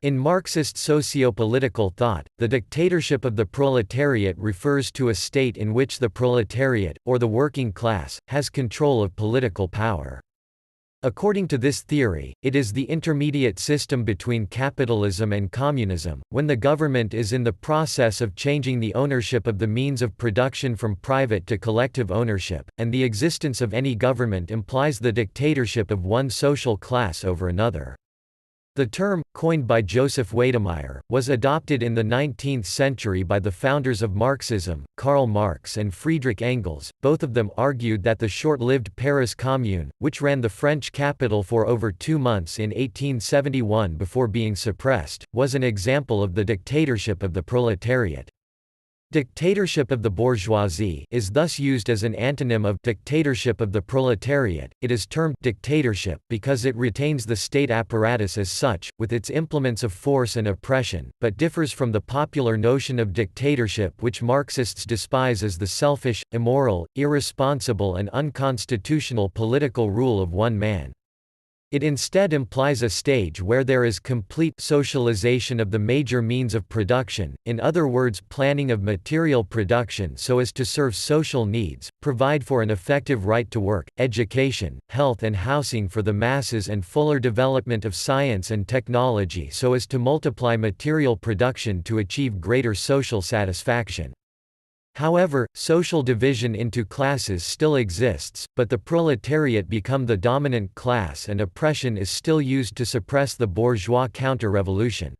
In Marxist socio-political thought, the dictatorship of the proletariat refers to a state in which the proletariat, or the working class, has control of political power. According to this theory, it is the intermediate system between capitalism and communism, when the government is in the process of changing the ownership of the means of production from private to collective ownership, and the existence of any government implies the dictatorship of one social class over another. The term, coined by Joseph Weydemeyer, was adopted in the 19th century by the founders of Marxism, Karl Marx and Friedrich Engels. Both of them argued that the short-lived Paris Commune, which ran the French capital for over 2 months in 1871 before being suppressed, was an example of the dictatorship of the proletariat. Dictatorship of the bourgeoisie is thus used as an antonym of dictatorship of the proletariat. It is termed dictatorship because it retains the state apparatus as such, with its implements of force and oppression, but differs from the popular notion of dictatorship which Marxists despise as the selfish, immoral, irresponsible and unconstitutional political rule of one man. It instead implies a stage where there is complete socialization of the major means of production, in other words planning of material production so as to serve social needs, provide for an effective right to work, education, health and housing for the masses and fuller development of science and technology so as to multiply material production to achieve greater social satisfaction. However, social division into classes still exists, but the proletariat become the dominant class and oppression is still used to suppress the bourgeois counter-revolution.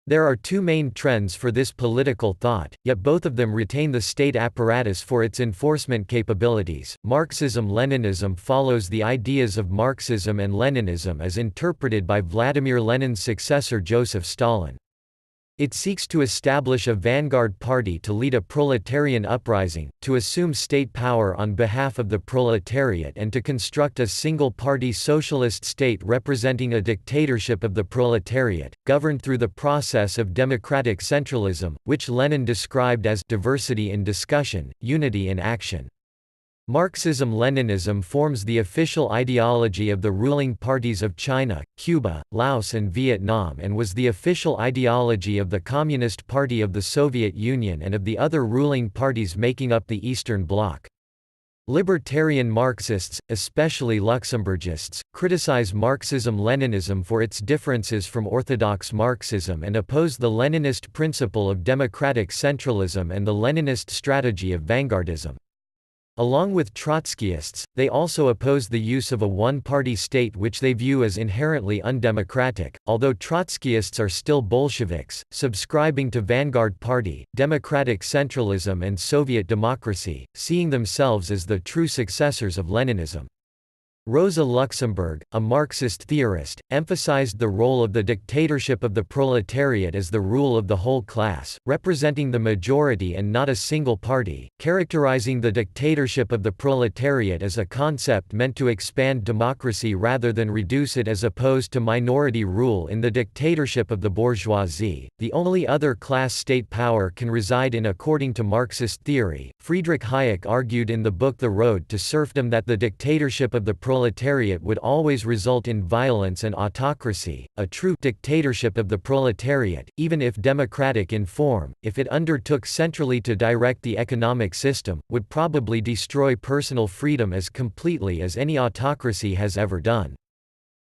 There are two main trends for this political thought, yet both of them retain the state apparatus for its enforcement capabilities. Marxism-Leninism follows the ideas of Marxism and Leninism as interpreted by Vladimir Lenin's successor Joseph Stalin. It seeks to establish a vanguard party to lead a proletarian uprising, to assume state power on behalf of the proletariat and to construct a single-party socialist state representing a dictatorship of the proletariat, governed through the process of democratic centralism, which Lenin described as diversity in discussion, unity in action. Marxism-Leninism forms the official ideology of the ruling parties of China, Cuba, Laos and Vietnam and was the official ideology of the Communist Party of the Soviet Union and of the other ruling parties making up the Eastern Bloc. Libertarian Marxists, especially Luxemburgists, criticize Marxism-Leninism for its differences from orthodox Marxism and oppose the Leninist principle of democratic centralism and the Leninist strategy of vanguardism. Along with Trotskyists, they also oppose the use of a one-party state which they view as inherently undemocratic, although Trotskyists are still Bolsheviks, subscribing to Vanguard Party, democratic centralism and Soviet democracy, seeing themselves as the true successors of Leninism. Rosa Luxemburg, a Marxist theorist, emphasized the role of the dictatorship of the proletariat as the rule of the whole class, representing the majority and not a single party, characterizing the dictatorship of the proletariat as a concept meant to expand democracy rather than reduce it as opposed to minority rule in the dictatorship of the bourgeoisie. The only other class state power can reside in according to Marxist theory. Friedrich Hayek argued in the book The Road to Serfdom that the dictatorship of the proletariat would always result in violence and autocracy. A true dictatorship of the proletariat, even if democratic in form, if it undertook centrally to direct the economic system, would probably destroy personal freedom as completely as any autocracy has ever done.